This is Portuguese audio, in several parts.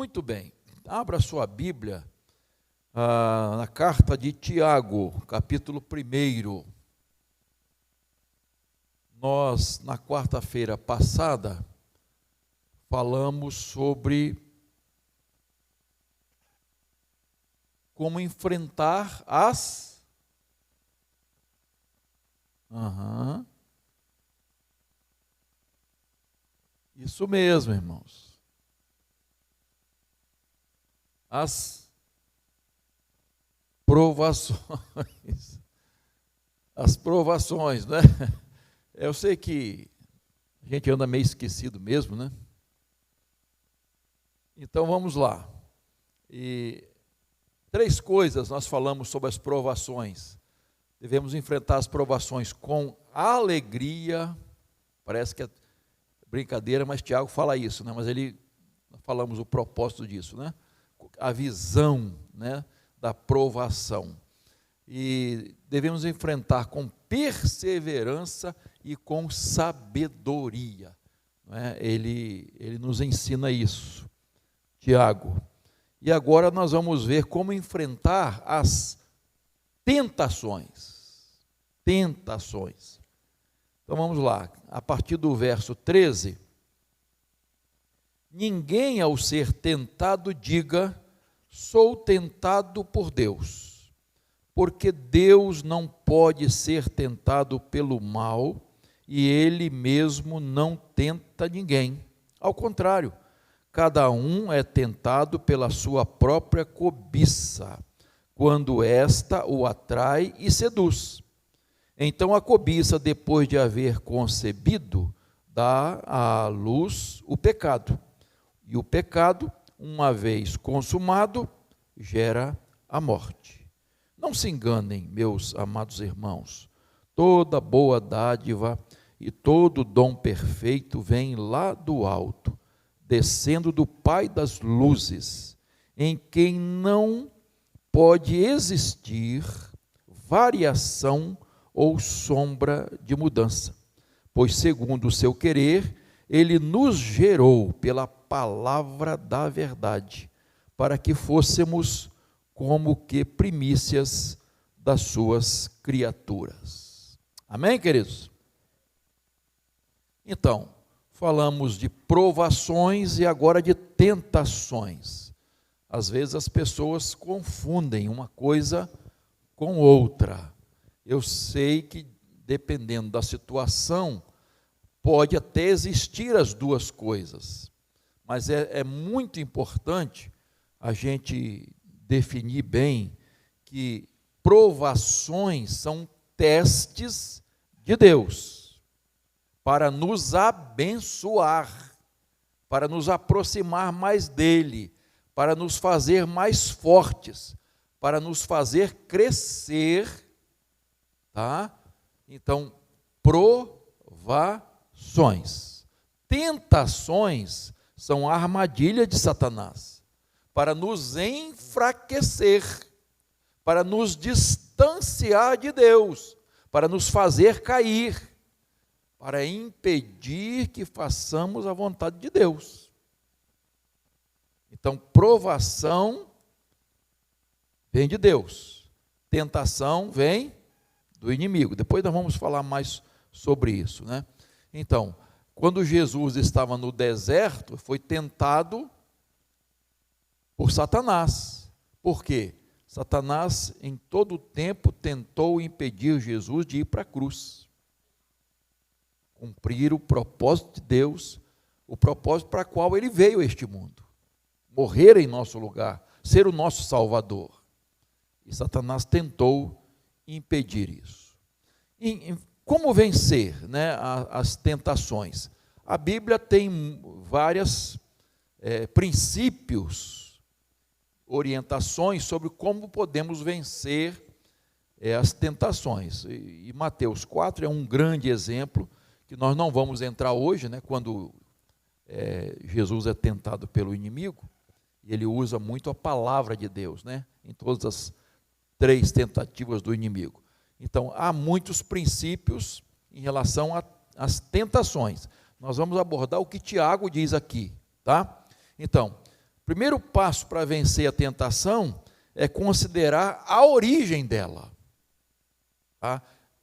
Muito bem, abra sua Bíblia na carta de Tiago, capítulo 1. Nós, na quarta-feira passada, falamos sobre como enfrentar as... Isso mesmo, irmãos. As provações. As provações, né? Eu sei que a gente anda meio esquecido mesmo, né? Então vamos lá. E 3 coisas nós falamos sobre as provações. Devemos enfrentar as provações com alegria. Parece que é brincadeira, mas Tiago fala isso, né? Mas falamos o propósito disso, né? A visão, né, da provação. E devemos enfrentar com perseverança e com sabedoria, não é? Ele nos ensina isso, Tiago. E agora nós vamos ver como enfrentar as tentações. Tentações. Então vamos lá, a partir do verso 13. Ninguém ao ser tentado diga, sou tentado por Deus, porque Deus não pode ser tentado pelo mal e Ele mesmo não tenta ninguém. Ao contrário, cada um é tentado pela sua própria cobiça, quando esta o atrai e seduz. Então a cobiça, depois de haver concebido, dá à luz o pecado. E o pecado, uma vez consumado, gera a morte. Não se enganem, meus amados irmãos, toda boa dádiva e todo dom perfeito vem lá do alto, descendo do Pai das luzes, em quem não pode existir variação ou sombra de mudança, pois segundo o seu querer, Ele nos gerou pela palavra da verdade, para que fôssemos como que primícias das suas criaturas. Amém, queridos? Então, falamos de provações e agora de tentações. Às vezes as pessoas confundem uma coisa com outra. Eu sei que, dependendo da situação, pode até existir as duas coisas, mas é muito importante a gente definir bem que provações são testes de Deus para nos abençoar, para nos aproximar mais dEle, para nos fazer mais fortes, para nos fazer crescer, tá? Então, provações. Tentações são a armadilha de Satanás para nos enfraquecer, para nos distanciar de Deus, para nos fazer cair, para impedir que façamos a vontade de Deus. Então, provação vem de Deus, tentação vem do inimigo. Depois nós vamos falar mais sobre isso, né? Então, quando Jesus estava no deserto, foi tentado por Satanás. Por quê? Satanás, em todo o tempo, tentou impedir Jesus de ir para a cruz. Cumprir o propósito de Deus, o propósito para o qual Ele veio a este mundo. Morrer em nosso lugar, ser o nosso Salvador. E Satanás tentou impedir isso. Como vencer, né, as tentações? A Bíblia tem vários princípios, orientações sobre como podemos vencer as tentações. E Mateus 4 é um grande exemplo, que nós não vamos entrar hoje, né, quando Jesus é tentado pelo inimigo, e ele usa muito a palavra de Deus, né, em todas as 3 tentativas do inimigo. Então, há muitos princípios em relação às tentações. Nós vamos abordar o que Tiago diz aqui, tá? Então, primeiro passo para vencer a tentação é considerar a origem dela. Tá?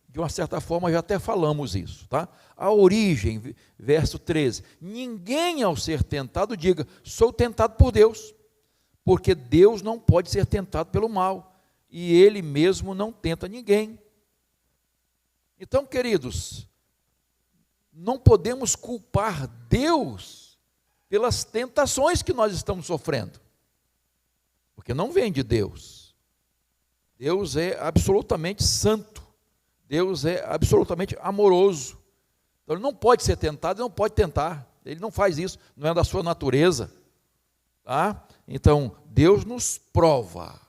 De uma certa forma, já até falamos isso. Tá? A origem, verso 13. Ninguém, ao ser tentado, diga, sou tentado por Deus, porque Deus não pode ser tentado pelo mal, e Ele mesmo não tenta ninguém. Então, queridos, não podemos culpar Deus pelas tentações que nós estamos sofrendo, porque não vem de Deus. Deus é absolutamente santo, Deus é absolutamente amoroso, então Ele não pode ser tentado, Ele não pode tentar, Ele não faz isso, não é da sua natureza, tá? Então, Deus nos prova,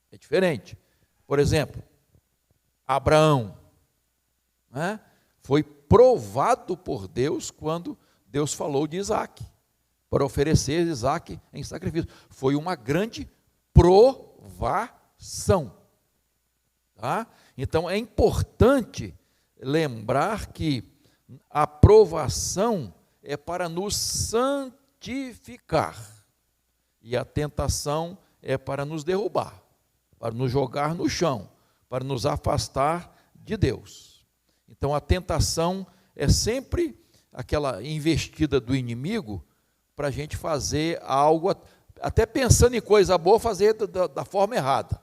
é diferente. Por exemplo, Abraão, né, foi provado por Deus quando Deus falou de Isaac, para oferecer Isaac em sacrifício. Foi uma grande provação. Tá? Então é importante lembrar que a provação é para nos santificar, e a tentação é para nos derrubar, para nos jogar no chão, para nos afastar de Deus. Então a tentação é sempre aquela investida do inimigo para a gente fazer algo, até pensando em coisa boa, fazer da forma errada.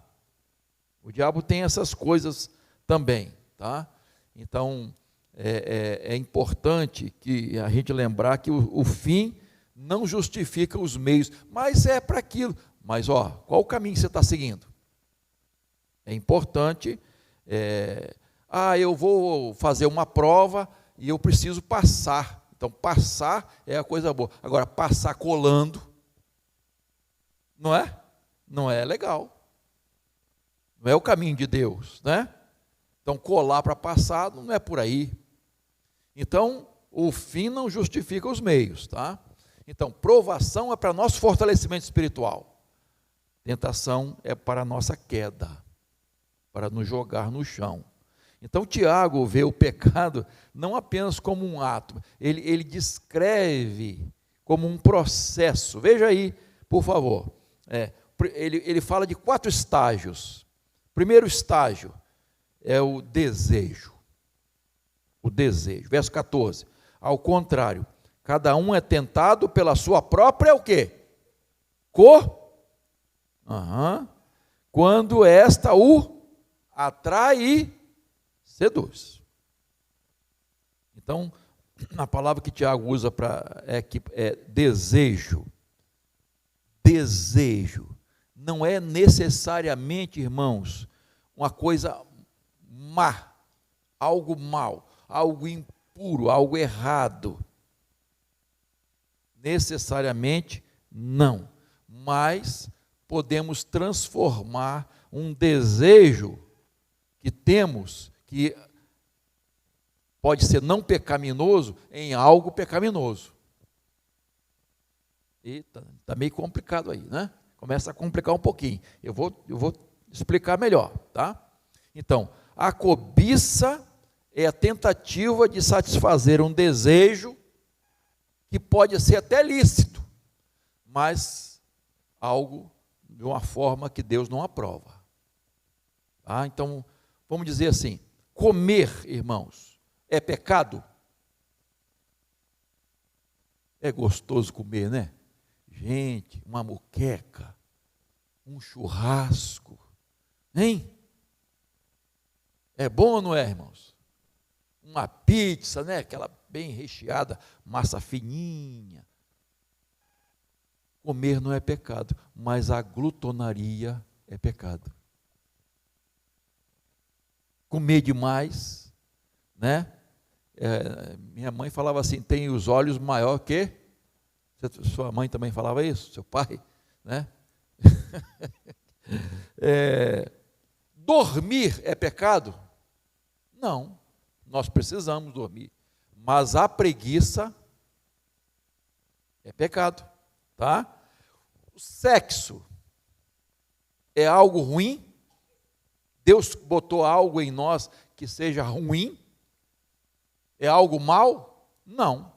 O diabo tem essas coisas também, tá? Então é importante que a gente lembrar que o fim não justifica os meios, mas é para aquilo. Mas qual o caminho que você está seguindo? É importante, eu vou fazer uma prova e eu preciso passar. Então, passar é a coisa boa. Agora, passar colando, não é? Não é legal. Não é o caminho de Deus, né? Então, colar para passar não é por aí. Então, o fim não justifica os meios, tá? Então, provação é para nosso fortalecimento espiritual. Tentação é para a nossa queda, para nos jogar no chão. Então, Tiago vê o pecado não apenas como um ato, ele descreve como um processo. Veja aí, por favor. Ele fala de 4 estágios. Primeiro estágio é o desejo. O desejo. Verso 14. Ao contrário, cada um é tentado pela sua própria o quê? Quando esta o atrai e seduz. Então, a palavra que Tiago usa é desejo. Desejo. Não é necessariamente, irmãos, uma coisa má, algo mal, algo impuro, algo errado. Necessariamente não. Mas podemos transformar um desejo que temos, que pode ser não pecaminoso, em algo pecaminoso. Eita, está meio complicado aí, né? Começa a complicar um pouquinho. Eu vou explicar melhor, tá? Então, a cobiça é a tentativa de satisfazer um desejo que pode ser até lícito, mas algo de uma forma que Deus não aprova. Tá? Então, vamos dizer assim, comer, irmãos, é pecado? É gostoso comer, né? Gente, uma moqueca, um churrasco, hein? É bom ou não é, irmãos? Uma pizza, né? Aquela bem recheada, massa fininha. Comer não é pecado, mas a glutonaria é pecado. Comer demais, né? Minha mãe falava assim, tem os olhos maior que... Sua mãe também falava isso? Seu pai? Né? Dormir é pecado? Não, nós precisamos dormir. Mas a preguiça é pecado, tá? O sexo é algo ruim? Deus botou algo em nós que seja ruim? É algo mal? Não.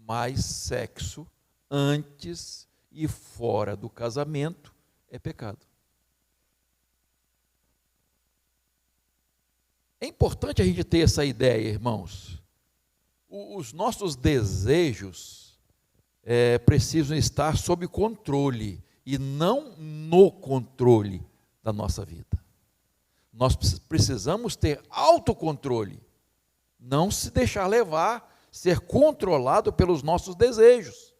Mas sexo, antes e fora do casamento é pecado. É importante a gente ter essa ideia, irmãos. Os nossos desejos precisam estar sob controle e não no controle da nossa vida. Nós precisamos ter autocontrole, não se deixar levar, ser controlado pelos nossos desejos.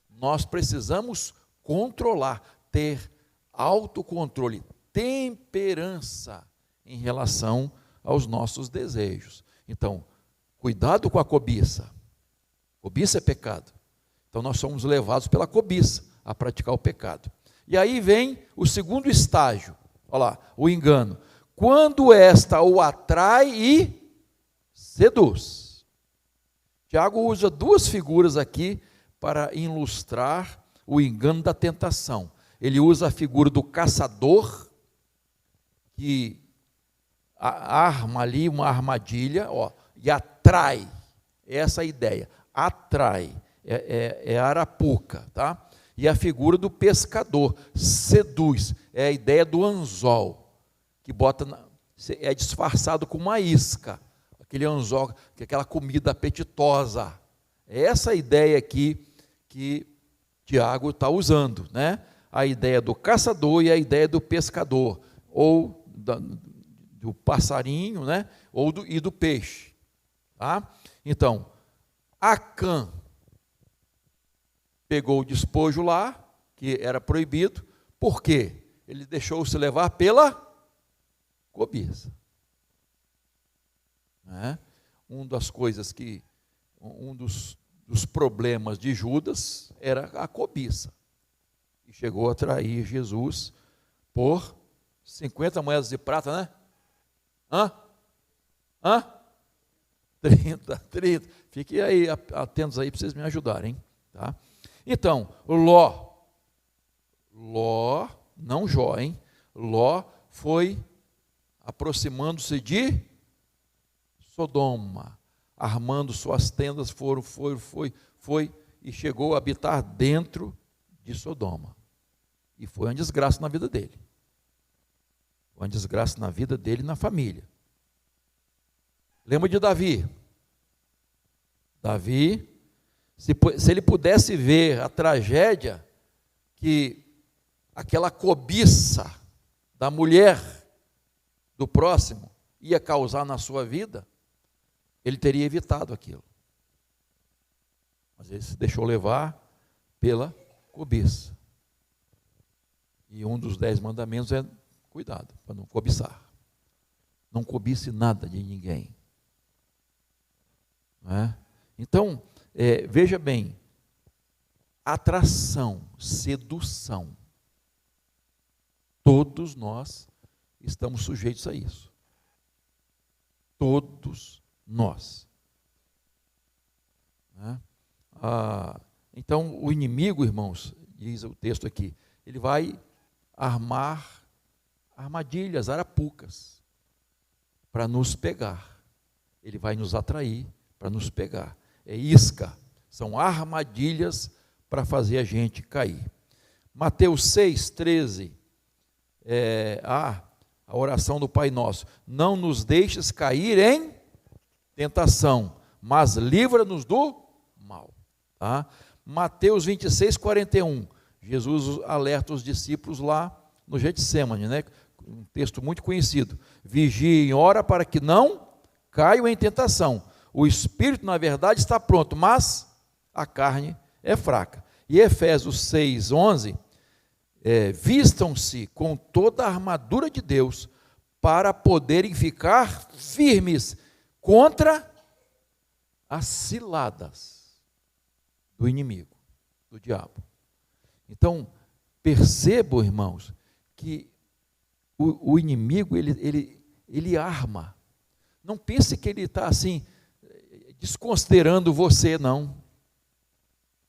Nós precisamos controlar, ter autocontrole, temperança em relação aos nossos desejos. Então, cuidado com a cobiça. Cobiça é pecado. Então, nós somos levados pela cobiça a praticar o pecado. E aí vem o segundo estágio, olha lá, o engano. Quando esta o atrai e seduz. Tiago usa duas figuras aqui para ilustrar o engano da tentação. Ele usa a figura do caçador, que arma ali uma armadilha, e atrai. Essa é a ideia. Atrai. É a arapuca, tá? E a figura do pescador, seduz. É a ideia do anzol, que é disfarçado com uma isca. Aquele anzol, aquela comida apetitosa. É essa a ideia aqui que Tiago está usando, né? A ideia do caçador e a ideia do pescador, ou do passarinho, né? E do peixe. Tá? Então, Acã pegou o despojo lá, que era proibido, por quê? Ele deixou-se levar pela cobiça. Um dos problemas de Judas era a cobiça. E chegou a trair Jesus por 50 moedas de prata, né? 30. Fiquem aí atentos aí para vocês me ajudarem, tá? Então, Ló, não Jó, hein? Ló foi aproximando-se de Sodoma, armando suas tendas, foi e chegou a habitar dentro de Sodoma. E foi uma desgraça na vida dele. Foi uma desgraça na vida dele e na família. Lembra de Davi? Davi, se ele pudesse ver a tragédia que aquela cobiça da mulher do próximo ia causar na sua vida, ele teria evitado aquilo. Mas ele se deixou levar pela cobiça. E um dos 10 mandamentos é cuidado para não cobiçar. Não cobice nada de ninguém. Não é? Então, veja bem, atração, sedução, todos nós estamos sujeitos a isso. Todos nós. Então, o inimigo, irmãos, diz o texto aqui, ele vai armar armadilhas, arapucas, para nos pegar. Ele vai nos atrair para nos pegar. É isca, são armadilhas para fazer a gente cair. Mateus 6,13, a oração do Pai Nosso. Não nos deixes cair em tentação, mas livra-nos do mal. Tá? Mateus 26,41, Jesus alerta os discípulos lá no Getsêmani, né? Um texto muito conhecido. Vigiem, ora para que não caiam em tentação. O espírito, na verdade, está pronto, mas a carne é fraca. E Efésios 6,11, vistam-se com toda a armadura de Deus para poderem ficar firmes contra as ciladas do inimigo, do diabo. Então, percebam, irmãos, que o inimigo, ele arma. Não pense que ele está assim, desconsiderando você, não.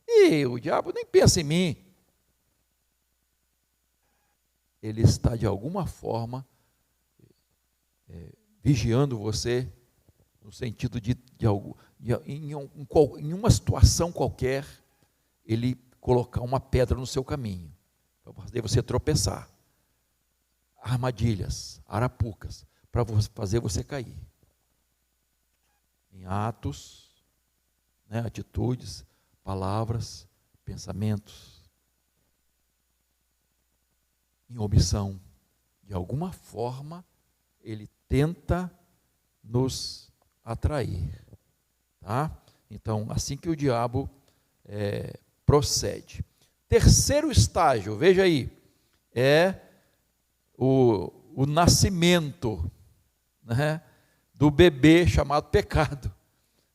E o diabo nem pensa em mim. Ele está, de alguma forma, vigiando você, no sentido em uma situação qualquer, ele colocar uma pedra no seu caminho, para fazer você tropeçar. Armadilhas, arapucas, para fazer você cair. Em atos, né, atitudes, palavras, pensamentos. Em omissão. De alguma forma, ele tenta nos atrair. Tá? Então, assim que o diabo procede. Terceiro estágio, veja aí, é o nascimento, né, do bebê chamado pecado.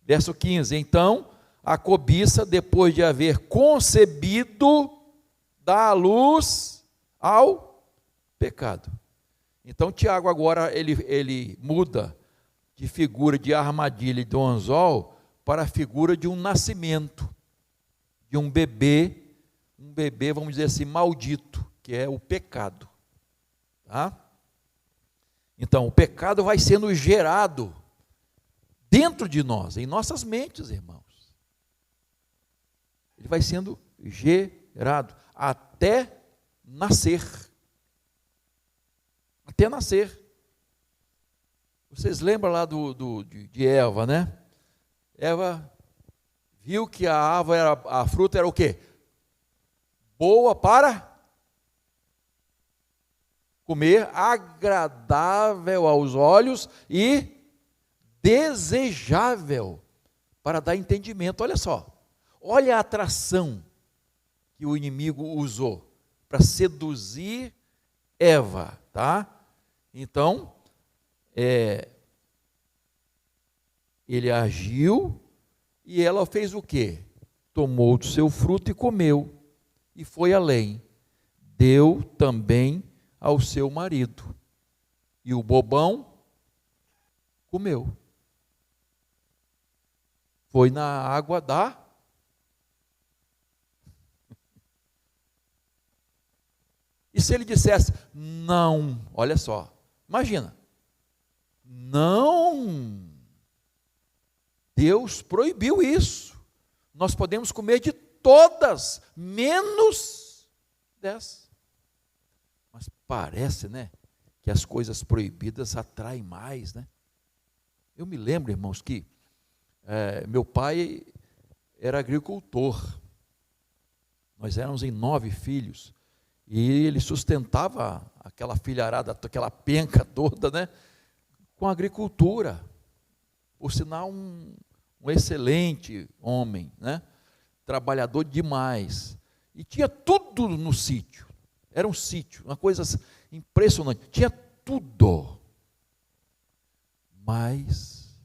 Verso 15, então, a cobiça, depois de haver concebido, dá a luz ao pecado. Então, Tiago agora, ele muda de figura de armadilha e do anzol para a figura de um nascimento, de um bebê, vamos dizer assim, maldito, que é o pecado. Tá? Então, o pecado vai sendo gerado dentro de nós, em nossas mentes, irmãos. Ele vai sendo gerado até nascer. Até nascer. Vocês lembram lá de Eva, né? Eva viu que a fruta era o quê? Boa para comer, agradável aos olhos e desejável para dar entendimento. Olha só, olha a atração que o inimigo usou para seduzir Eva, tá? Então, ele agiu e ela fez o quê? Tomou do seu fruto e comeu, e foi além. Deu também ao seu marido, e o bobão comeu. Foi na água da... E se ele dissesse, não, olha só, imagina, não, Deus proibiu isso, nós podemos comer de todas, menos dessa. Mas parece, né, que as coisas proibidas atraem mais, né? Eu me lembro, irmãos, que meu pai era agricultor, nós éramos em 9 filhos, e ele sustentava aquela filharada, aquela penca toda, né, com a agricultura. Por sinal, um excelente homem, né, trabalhador demais, e tinha tudo no sítio. Era um sítio, uma coisa impressionante, tinha tudo. Mas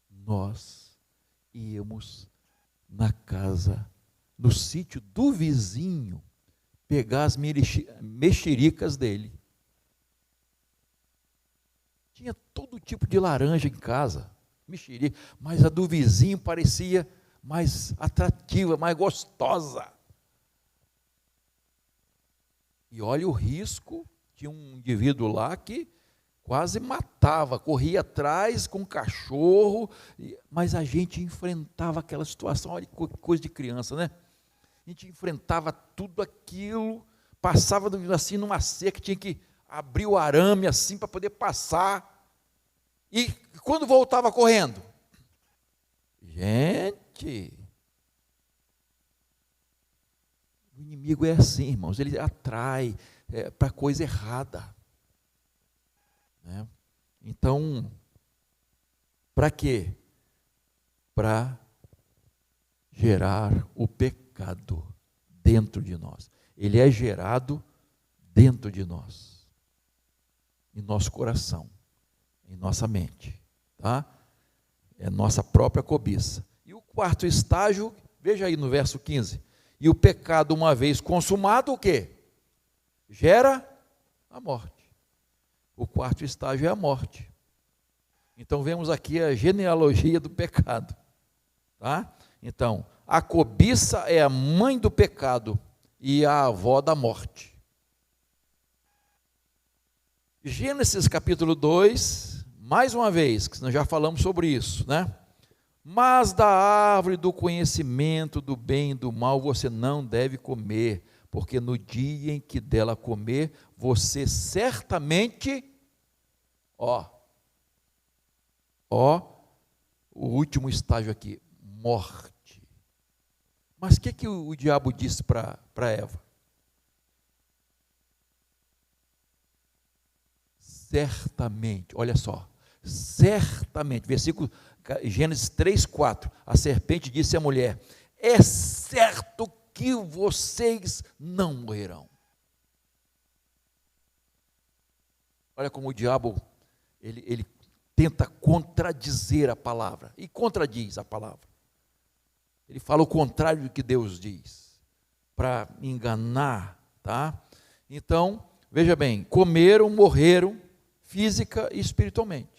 nós íamos na casa, no sítio do vizinho, pegar as mexericas dele. Tinha todo tipo de laranja em casa, mexerica, mas a do vizinho parecia mais atrativa, mais gostosa. E olha o risco, tinha um indivíduo lá que quase matava, corria atrás com um cachorro, mas a gente enfrentava aquela situação, olha que coisa de criança, né? A gente enfrentava tudo aquilo, passava assim numa seca, tinha que abrir o arame assim para poder passar, e quando voltava correndo, gente, o inimigo é assim, irmãos, ele atrai para coisa errada, né? Então, para quê? Para gerar o pecado dentro de nós. Ele é gerado dentro de nós, em nosso coração, em nossa mente, tá? É nossa própria cobiça. E o quarto estágio, veja aí no verso 15, e o pecado uma vez consumado, o quê? Gera a morte. O quarto estágio é a morte. Então vemos aqui a genealogia do pecado, tá? Então, a cobiça é a mãe do pecado e a avó da morte. Gênesis capítulo 2, mais uma vez, que nós já falamos sobre isso, né? Mas da árvore do conhecimento do bem e do mal você não deve comer, porque no dia em que dela comer, você certamente, ó, o último estágio aqui, morte. Mas o que o diabo disse para Eva? Certamente, olha só, certamente, versículo Gênesis 3:4, a serpente disse à mulher: é certo que vocês não morrerão. Olha como o diabo, ele tenta contradizer a palavra, e contradiz a palavra. Ele fala o contrário do que Deus diz, para enganar, tá? Então, veja bem, comeram, morreram, física e espiritualmente.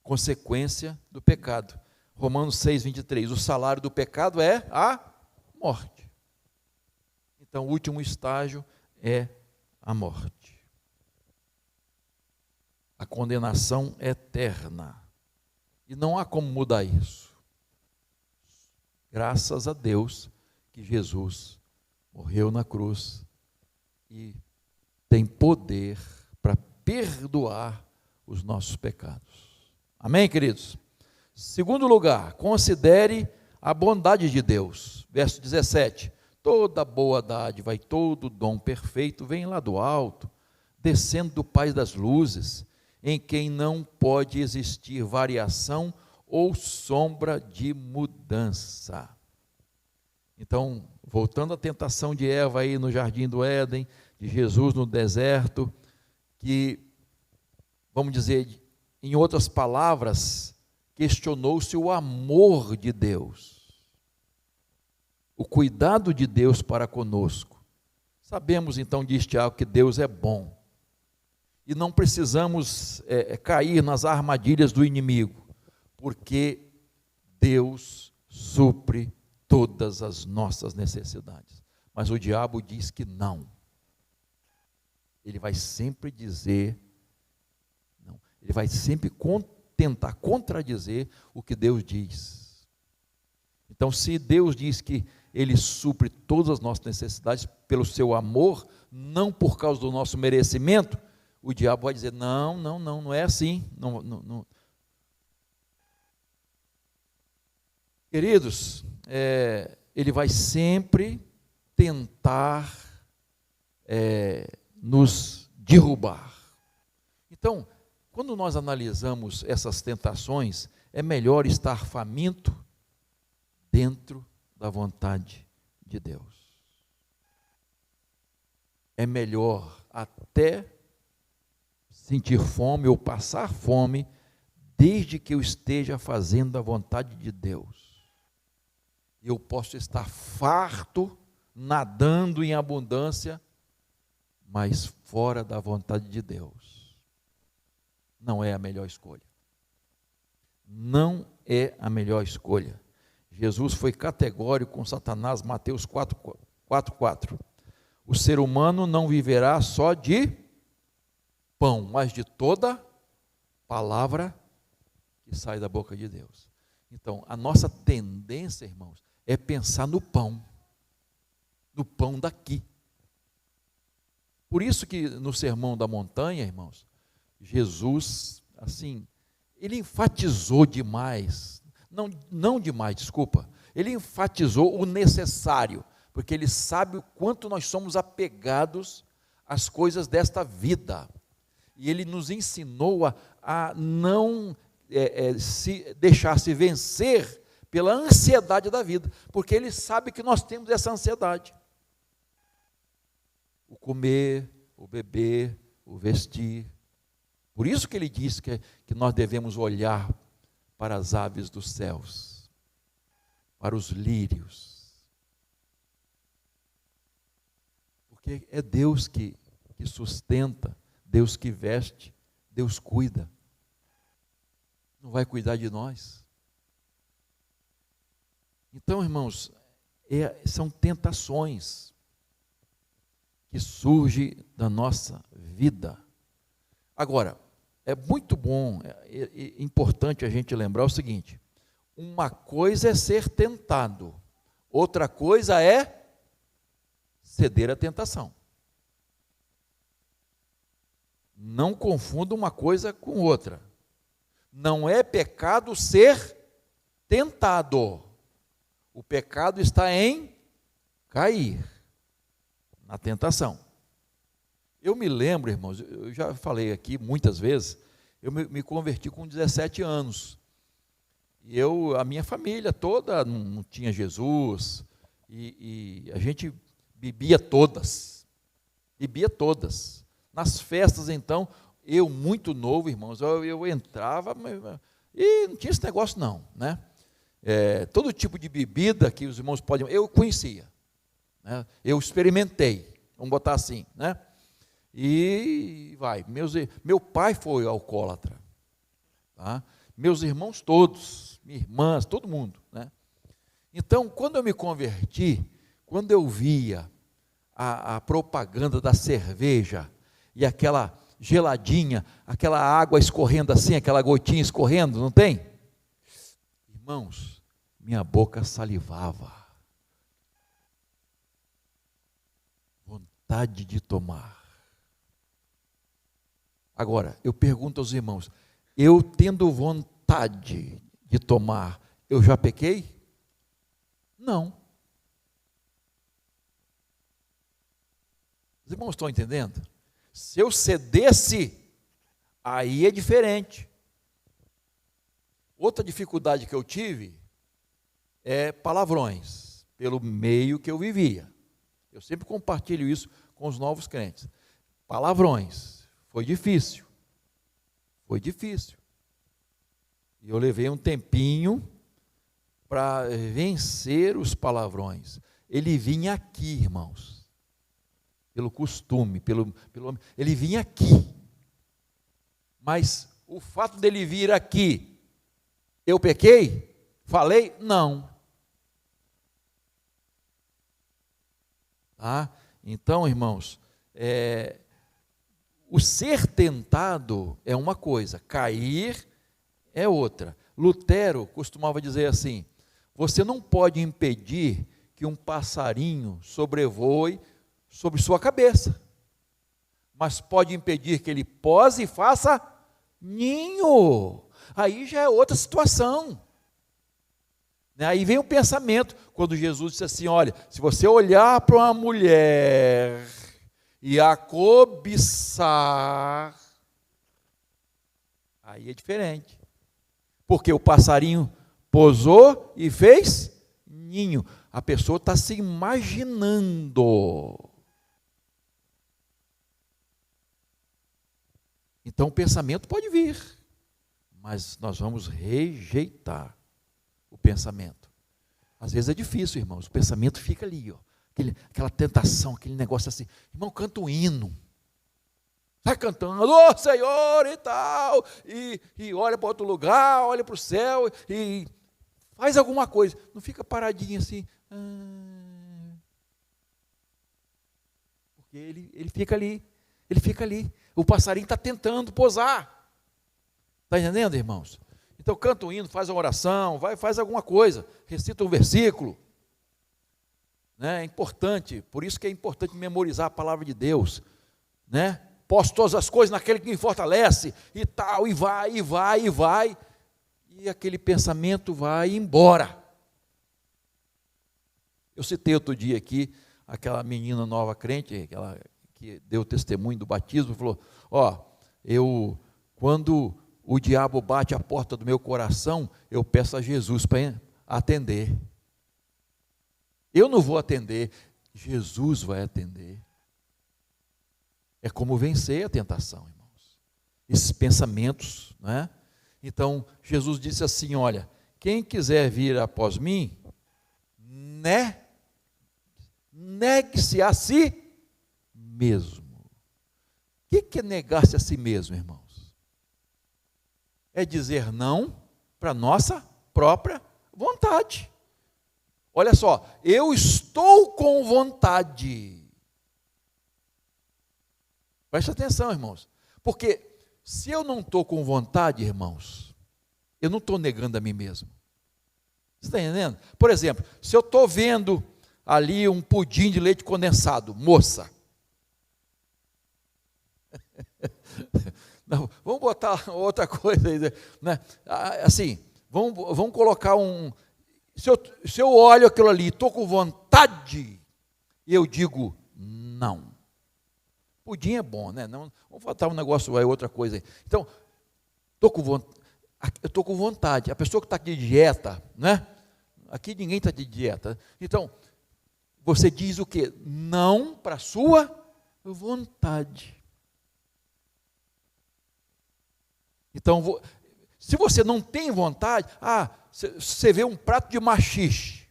Consequência do pecado. Romanos 6:23, o salário do pecado é a morte. Então, o último estágio é a morte. A condenação eterna. E não há como mudar isso. Graças a Deus que Jesus morreu na cruz e tem poder para perdoar os nossos pecados. Amém, queridos? Segundo lugar, considere a bondade de Deus. Verso 17. Toda boa dádiva e todo dom perfeito vem lá do alto, descendo do Pai das luzes, em quem não pode existir variação ou sombra de mudança. Então, voltando à tentação de Eva aí no jardim do Éden, de Jesus no deserto, que, vamos dizer, em outras palavras, questionou-se o amor de Deus, o cuidado de Deus para conosco. Sabemos então, diz Tiago, que Deus é bom, e não precisamos cair nas armadilhas do inimigo, porque Deus supre todas as nossas necessidades. Mas o diabo diz que não. Ele vai sempre dizer, não, ele vai sempre tentar contradizer o que Deus diz. Então, se Deus diz que Ele supre todas as nossas necessidades pelo seu amor, não por causa do nosso merecimento, o diabo vai dizer, não é assim. Não. Queridos, ele vai sempre tentar nos derrubar. Então, quando nós analisamos essas tentações, é melhor estar faminto dentro da vontade de Deus. É melhor até sentir fome ou passar fome, desde que eu esteja fazendo a vontade de Deus. Eu posso estar farto, nadando em abundância, mas fora da vontade de Deus. Não é a melhor escolha. Não é a melhor escolha. Jesus foi categórico com Satanás, Mateus 4:4. O ser humano não viverá só de pão, mas de toda palavra que sai da boca de Deus. Então, a nossa tendência, irmãos, é pensar no pão daqui. Por isso que no Sermão da Montanha, irmãos, Jesus, assim, ele enfatizou demais, não demais, desculpa, ele enfatizou o necessário, porque ele sabe o quanto nós somos apegados às coisas desta vida, e ele nos ensinou a não se deixar-se vencer pela ansiedade da vida, porque ele sabe que nós temos essa ansiedade. O comer, o beber, o vestir. Por isso que ele diz que nós devemos olhar para as aves dos céus, para os lírios. Porque é Deus que sustenta, Deus que veste, Deus cuida. Não vai cuidar de nós? Então, irmãos, são tentações que surgem da nossa vida. Agora, é muito bom, importante a gente lembrar o seguinte: uma coisa é ser tentado, outra coisa é ceder à tentação. Não confunda uma coisa com outra. Não é pecado ser tentado. O pecado está em cair na tentação. Eu me lembro, irmãos, eu já falei aqui muitas vezes, eu me converti com 17 anos. E a minha família toda não tinha Jesus, e a gente bebia todas. Nas festas, então, eu muito novo, irmãos, eu entrava e não tinha esse negócio não, né? Todo tipo de bebida que os irmãos podem, eu conhecia, né? Eu experimentei, vamos botar assim, né? E meu pai foi alcoólatra, tá? Meus irmãos todos, minhas irmãs, todo mundo, né? Então, quando eu me converti, quando eu via a propaganda da cerveja e aquela geladinha, aquela água escorrendo assim, aquela gotinha escorrendo, não tem? Irmãos, minha boca salivava, vontade de tomar. Agora, eu pergunto aos irmãos, eu tendo vontade de tomar, eu já pequei? Não. Os irmãos estão entendendo? Se eu cedesse, aí é diferente. Outra dificuldade que eu tive é palavrões, pelo meio que eu vivia. Eu sempre compartilho isso com os novos crentes. Palavrões, foi difícil. E eu levei um tempinho para vencer os palavrões. Ele vinha aqui, irmãos, pelo costume, ele vinha aqui. Mas o fato dele vir aqui, eu pequei? Falei? Não. Tá? Então, irmãos, o ser tentado é uma coisa, cair é outra. Lutero costumava dizer assim: você não pode impedir que um passarinho sobrevoe sobre sua cabeça, mas pode impedir que ele pose e faça ninho. Aí já é outra situação. Aí vem o pensamento, quando Jesus disse assim: olha, se você olhar para uma mulher e a cobiçar, aí é diferente, porque o passarinho pousou e fez ninho, a pessoa está se imaginando. Então o pensamento pode vir, mas nós vamos rejeitar o pensamento. Às vezes é difícil, irmãos, o pensamento fica ali, ó, aquela tentação, aquele negócio assim. Irmão, canta um hino, sai cantando, ô Senhor e tal, e olha para outro lugar, olha para o céu, e faz alguma coisa, não fica paradinho assim, porque ele fica ali, o passarinho está tentando pousar, está entendendo, irmãos? Então canta um hino, faz uma oração, faz alguma coisa, recita um versículo, né? É importante, por isso que é importante memorizar a palavra de Deus, né? Posso todas as coisas naquele que me fortalece, e tal, e vai, e aquele pensamento vai embora. Eu citei outro dia aqui, aquela menina nova crente, aquela que deu testemunho do batismo, falou: quando o diabo bate a porta do meu coração, eu peço a Jesus para atender. Eu não vou atender, Jesus vai atender. É como vencer a tentação, irmãos. Esses pensamentos, né? Então, Jesus disse assim: olha, quem quiser vir após mim, negue-se a si mesmo. O que é negar-se a si mesmo, irmãos? É dizer não para a nossa própria vontade. Olha só, eu estou com vontade. Preste atenção, irmãos, porque se eu não estou com vontade, irmãos, eu não estou negando a mim mesmo. Você está entendendo? Por exemplo, se eu estou vendo ali um pudim de leite condensado, moça. Não, vamos botar outra coisa aí, né? Assim, vamos colocar um. Se eu olho aquilo ali, estou com vontade, e eu digo não. Pudim é bom, né? Não, vamos botar um negócio aí, outra coisa aí. Então, eu estou com vontade. A pessoa que está aqui de dieta, né? Aqui ninguém está de dieta. Então, você diz o quê? Não para a sua vontade. Então, se você não tem vontade, você vê um prato de maxixe.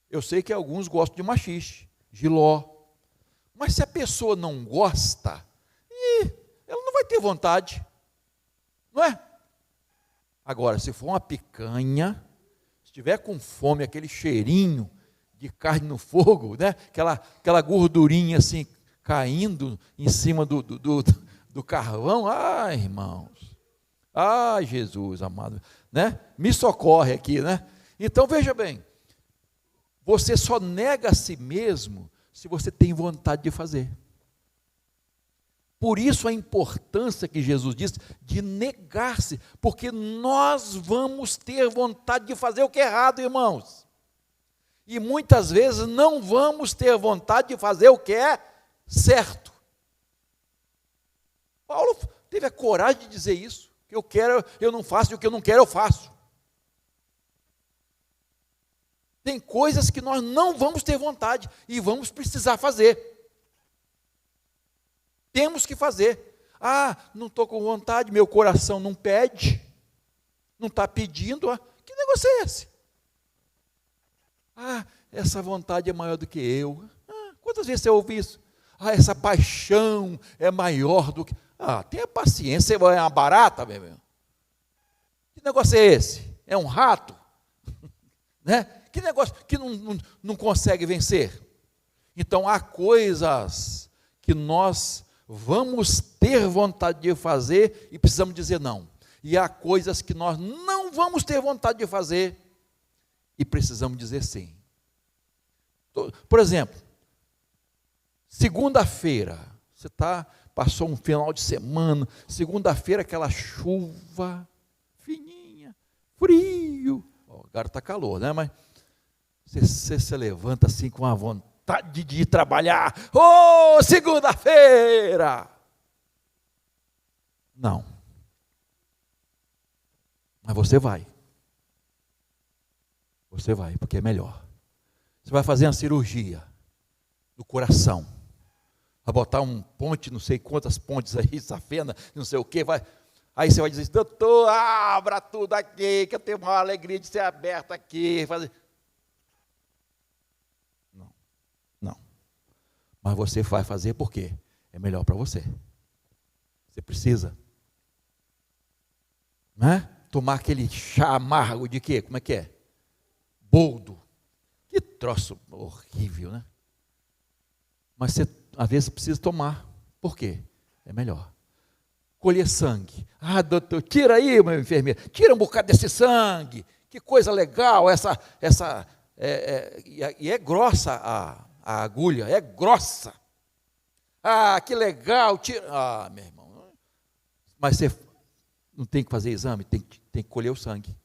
Eu sei que alguns gostam de maxixe, jiló. Mas se a pessoa não gosta, ela não vai ter vontade. Não é? Agora, se for uma picanha, se tiver com fome, aquele cheirinho de carne no fogo, né? aquela gordurinha assim, caindo em cima do carvão, irmãos, Jesus amado, né? Me socorre aqui, né? Então, veja bem, você só nega a si mesmo se você tem vontade de fazer. Por isso a importância que Jesus disse de negar-se, porque nós vamos ter vontade de fazer o que é errado, irmãos. E muitas vezes não vamos ter vontade de fazer o que é certo. Paulo teve a coragem de dizer isso. O que eu quero, eu não faço, e o que eu não quero, eu faço. Tem coisas que nós não vamos ter vontade e vamos precisar fazer. Temos que fazer. Não estou com vontade, meu coração não pede, não está pedindo. Que negócio é esse? Essa vontade é maior do que eu. Quantas vezes você ouve isso? Essa paixão é maior do que... tenha paciência, você é uma barata, meu irmão. Que negócio é esse? É um rato? Né? Que negócio que não consegue vencer? Então, há coisas que nós vamos ter vontade de fazer e precisamos dizer não. E há coisas que nós não vamos ter vontade de fazer e precisamos dizer sim. Por exemplo, segunda-feira, você passou um final de semana, segunda-feira aquela chuva fininha, frio, agora está calor, né? Mas você se levanta assim com a vontade de ir trabalhar. Segunda-feira! Não. Mas você vai. Você vai, porque é melhor. Você vai fazer uma cirurgia do coração. Vai botar um ponte, não sei quantas pontes aí, safena, não sei o quê, vai. Aí você vai dizer, doutor, abra tudo aqui, que eu tenho uma alegria de ser aberto aqui. Não. Mas você vai fazer por quê? É melhor para você. Você precisa. Não é? Tomar aquele chá amargo de quê? Como é que é? Boldo. Que troço horrível, né? Mas você, às vezes, precisa tomar. Por quê? É melhor. Colher sangue. Doutor, tira aí, meu enfermeiro. Tira um bocado desse sangue. Que coisa legal, e é grossa a agulha, é grossa. Que legal, tira. Meu irmão. Mas você não tem que fazer exame, tem que colher o sangue.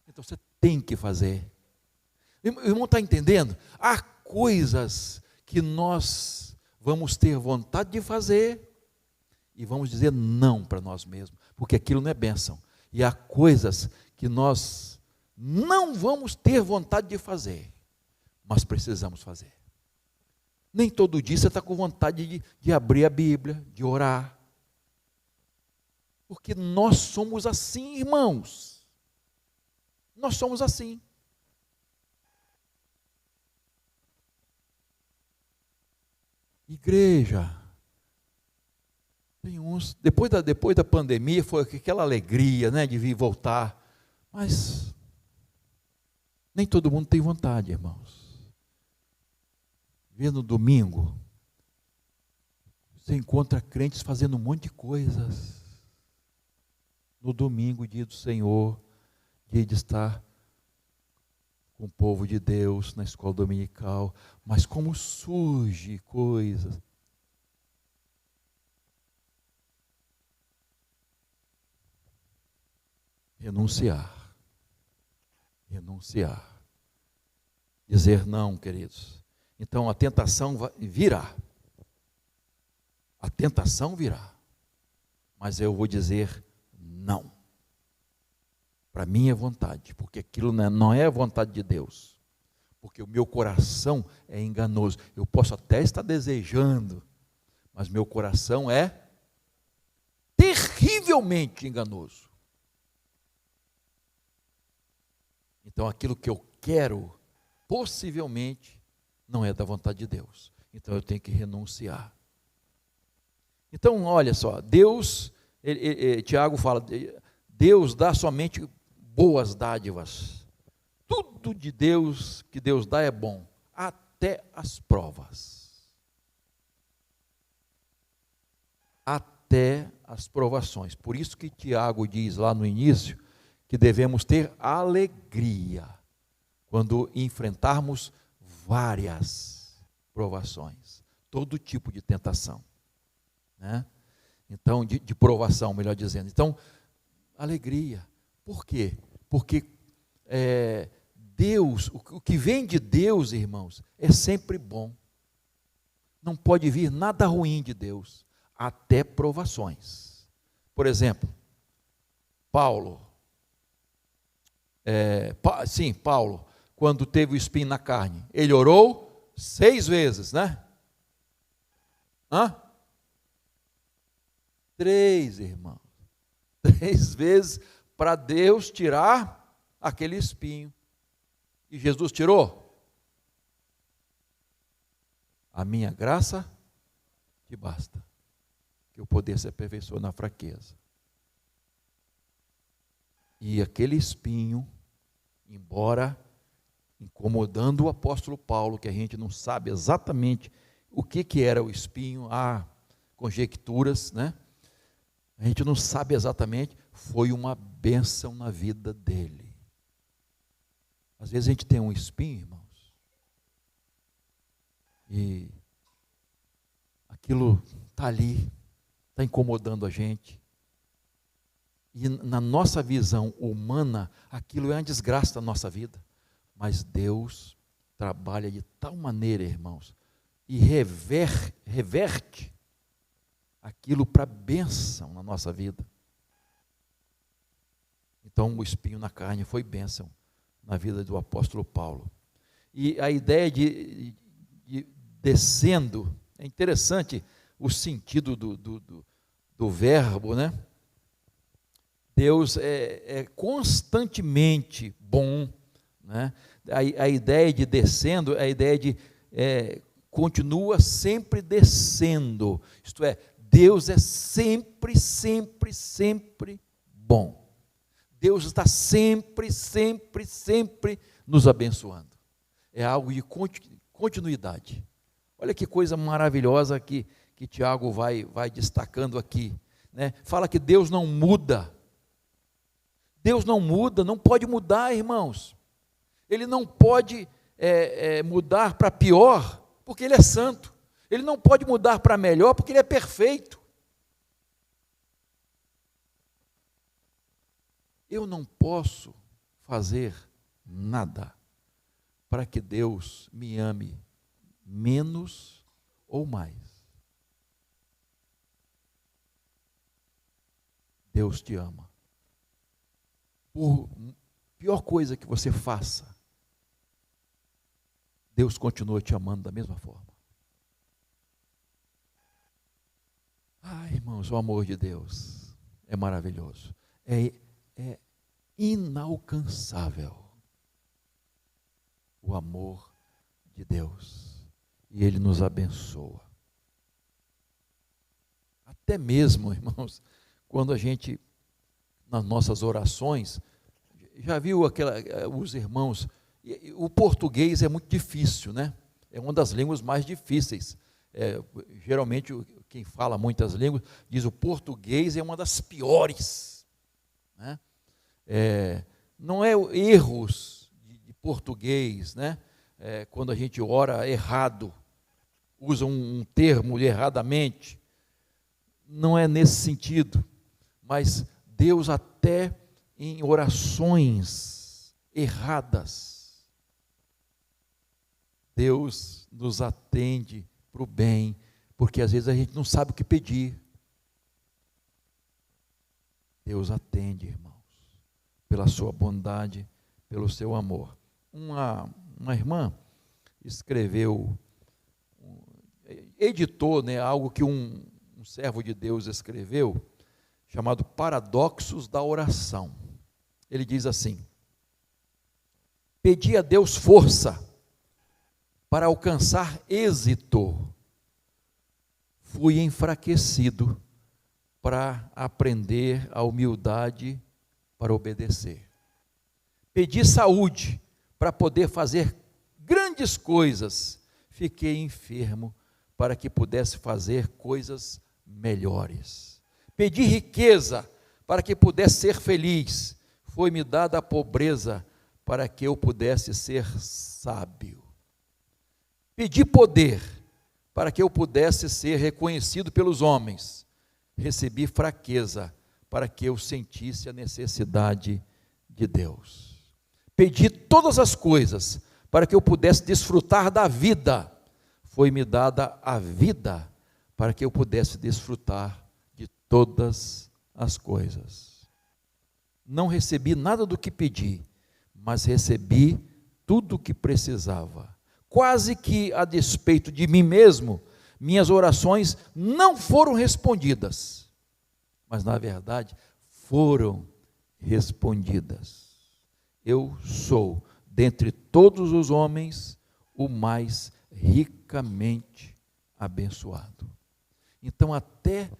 Então você tem que fazer. O irmão está entendendo? Há coisas que nós vamos ter vontade de fazer e vamos dizer não para nós mesmos, porque aquilo não é bênção. E há coisas que nós não vamos ter vontade de fazer, mas precisamos fazer. Nem todo dia você está com vontade de abrir a Bíblia, de orar. Porque nós somos assim, irmãos. Nós somos assim. Igreja, tem uns, depois da pandemia, foi aquela alegria, né, de vir voltar, mas nem todo mundo tem vontade, irmãos. Ver no domingo, Você encontra crentes fazendo um monte de coisas. No domingo, dia do Senhor, dia de estar com o povo de Deus, na escola dominical. Mas como surge coisas. Renunciar. Renunciar. Dizer não, queridos. Então a tentação virá. A tentação virá. Mas eu vou dizer não. Para minha vontade. Porque aquilo não é a vontade de Deus. Porque o meu coração é enganoso. Eu posso até estar desejando. Mas meu coração é terrivelmente enganoso. Então aquilo que eu quero, possivelmente, não é da vontade de Deus. Então eu tenho que renunciar. Então, olha só, Deus, Tiago fala, Deus dá somente boas dádivas. Tudo de Deus, que Deus dá é bom, até as provas. Até as provações. Por isso que Tiago diz lá no início, que devemos ter alegria quando enfrentarmos várias provações, todo tipo de tentação, né? Então, de provação, melhor dizendo. Então, alegria. Por quê? Porque Deus, o que vem de Deus, irmãos, é sempre bom. Não pode vir nada ruim de Deus, até provações. Por exemplo, Paulo, quando teve o espinho na carne, ele orou 6 vezes, né? 3, irmãos. 3 vezes para Deus tirar aquele espinho. E Jesus tirou? A minha graça te basta, que o poder se aperfeiçoa na fraqueza. E aquele espinho, embora incomodando o apóstolo Paulo, que a gente não sabe exatamente o que era o espinho, há conjecturas, né? A gente não sabe exatamente, foi uma bênção na vida dele. Às vezes a gente tem um espinho, irmãos, e aquilo está ali, está incomodando a gente. E na nossa visão humana, aquilo é uma desgraça da nossa vida. Mas Deus trabalha de tal maneira, irmãos, e reverte aquilo para bênção na nossa vida. Então, o espinho na carne foi bênção na vida do apóstolo Paulo. E a ideia de descendo, é interessante o sentido do verbo, né? Deus é constantemente bom, né? A ideia de descendo, a ideia de continua sempre descendo, isto é, Deus é sempre, sempre, sempre bom. Deus está sempre, sempre, sempre nos abençoando. É algo de continuidade. Olha que coisa maravilhosa que Tiago vai destacando aqui, né? Fala que Deus não muda. Deus não muda, não pode mudar, irmãos. Ele não pode mudar para pior, porque Ele é santo. Ele não pode mudar para melhor, porque Ele é perfeito. Eu não posso fazer nada para que Deus me ame menos ou mais. Deus te ama. Por pior coisa que você faça, Deus continua te amando da mesma forma. Irmãos, o amor de Deus é maravilhoso. É inalcançável o amor de Deus. E Ele nos abençoa. Até mesmo, irmãos, quando a gente, nas nossas orações, já viu os irmãos, o português é muito difícil, né? É uma das línguas mais difíceis. Geralmente, quem fala muitas línguas diz o português é uma das piores, né? Não é erros de português, né? Quando a gente ora errado, usa um termo erradamente, não é nesse sentido, mas Deus até em orações erradas, Deus nos atende para o bem, porque às vezes a gente não sabe o que pedir. Deus atende, irmãos, pela sua bondade, pelo seu amor. Uma irmã escreveu, editou, né, algo que um servo de Deus escreveu, chamado Paradoxos da Oração. Ele diz assim: pedi a Deus força para alcançar êxito, fui enfraquecido para aprender a humildade para obedecer. Pedi saúde para poder fazer grandes coisas, fiquei enfermo para que pudesse fazer coisas melhores. Pedi riqueza para que pudesse ser feliz, foi-me dada a pobreza para que eu pudesse ser sábio. Pedi poder para que eu pudesse ser reconhecido pelos homens, recebi fraqueza para que eu sentisse a necessidade de Deus. Pedi todas as coisas para que eu pudesse desfrutar da vida, foi-me dada a vida para que eu pudesse desfrutar de todas as coisas. Não recebi nada do que pedi, mas recebi tudo o que precisava. Quase que a despeito de mim mesmo, minhas orações não foram respondidas, mas na verdade foram respondidas. Eu sou, dentre todos os homens, o mais ricamente abençoado. Então, até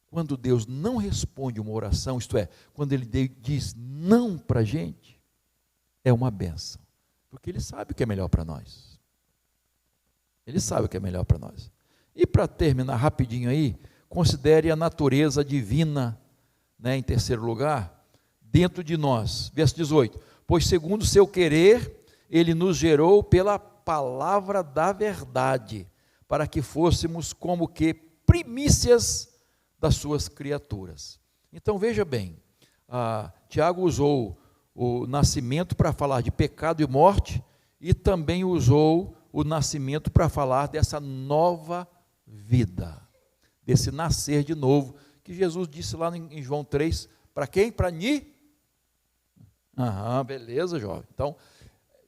quando Deus não responde uma oração, isto é, quando Ele diz não para a gente, é uma bênção, porque Ele sabe o que é melhor para nós. Ele sabe o que é melhor para nós. E para terminar rapidinho aí, considere a natureza divina, né, em terceiro lugar, dentro de nós. Verso 18: pois segundo o seu querer, Ele nos gerou pela palavra da verdade, para que fôssemos como que primícias das suas criaturas. Então veja bem, Tiago usou o nascimento para falar de pecado e morte, e também usou o nascimento para falar dessa nova vida, desse nascer de novo, que Jesus disse lá em João 3, para quem? Para beleza, jovem. Então,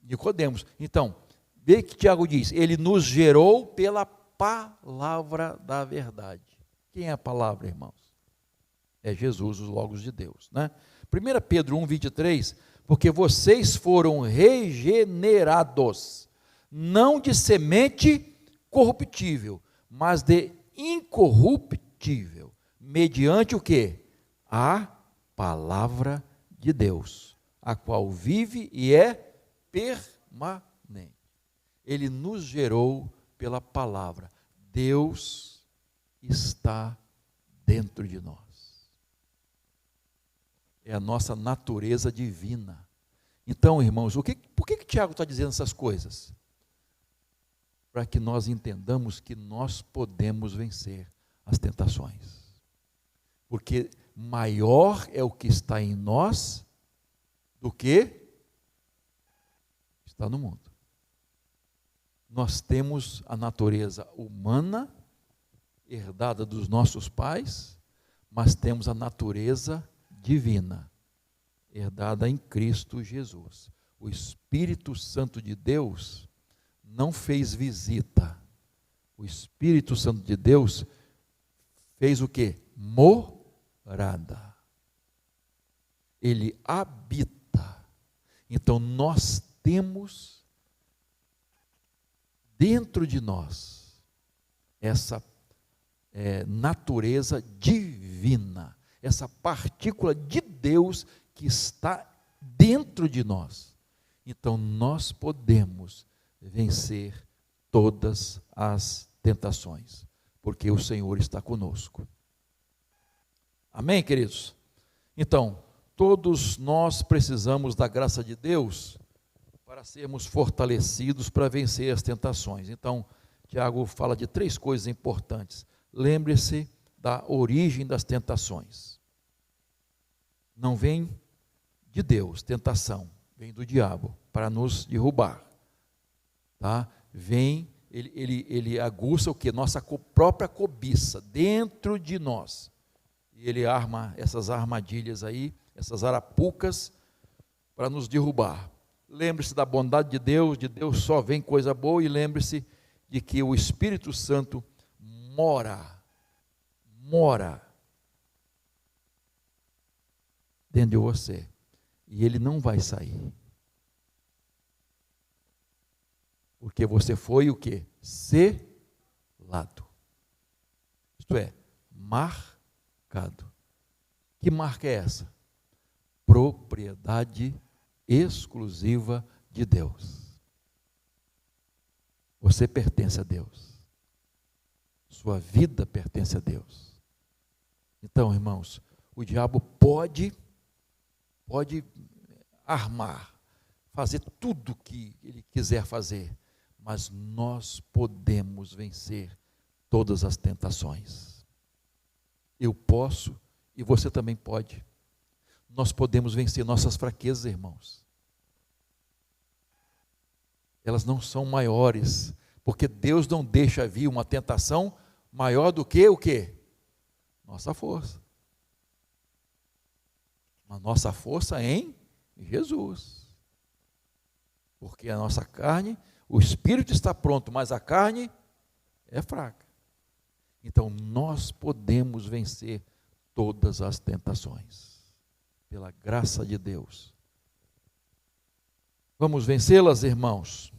Nicodemos. Então, vê que Tiago diz, Ele nos gerou pela palavra da verdade. Quem é a palavra, irmãos? É Jesus, os Logos de Deus, né? 1 Pedro 1,23, porque vocês foram regenerados, não de semente corruptível, mas de incorruptível, mediante o quê? A palavra de Deus, a qual vive e é permanente. Ele nos gerou pela palavra. Deus está dentro de nós. É a nossa natureza divina. Então, irmãos, por que Tiago está dizendo essas coisas? Para que nós entendamos que nós podemos vencer as tentações. Porque maior é o que está em nós do que está no mundo. Nós temos a natureza humana, herdada dos nossos pais, mas temos a natureza divina, herdada em Cristo Jesus. O Espírito Santo de Deus não fez visita. O Espírito Santo de Deus fez o quê? Morada. Ele habita. Então nós temos dentro de nós essa natureza divina, essa partícula de Deus que está dentro de nós. Então nós podemos vencer todas as tentações, porque o Senhor está conosco. Amém, queridos? Então, todos nós precisamos da graça de Deus para sermos fortalecidos para vencer as tentações. Então, Tiago fala de 3 coisas importantes. Lembre-se da origem das tentações. Não vem de Deus, tentação, vem do diabo para nos derrubar. Tá? Ele aguça o que? Nossa própria cobiça dentro de nós. E ele arma essas armadilhas aí, essas arapucas, para nos derrubar. Lembre-se da bondade de Deus só vem coisa boa, e lembre-se de que o Espírito Santo mora dentro de você, e ele não vai sair, porque você foi o quê? Selado, isto é, marcado. Que marca é essa? Propriedade exclusiva de Deus. Você pertence a Deus, sua vida pertence a Deus. Então, irmãos, o diabo pode armar, fazer tudo o que ele quiser fazer, mas nós podemos vencer todas as tentações. Eu posso e você também pode. Nós podemos vencer nossas fraquezas, irmãos. Elas não são maiores, porque Deus não deixa vir uma tentação maior do que o quê? Nossa força. A nossa força em Jesus. Porque a nossa carne, o espírito está pronto, mas a carne é fraca. Então nós podemos vencer todas as tentações, pela graça de Deus. Vamos vencê-las, irmãos?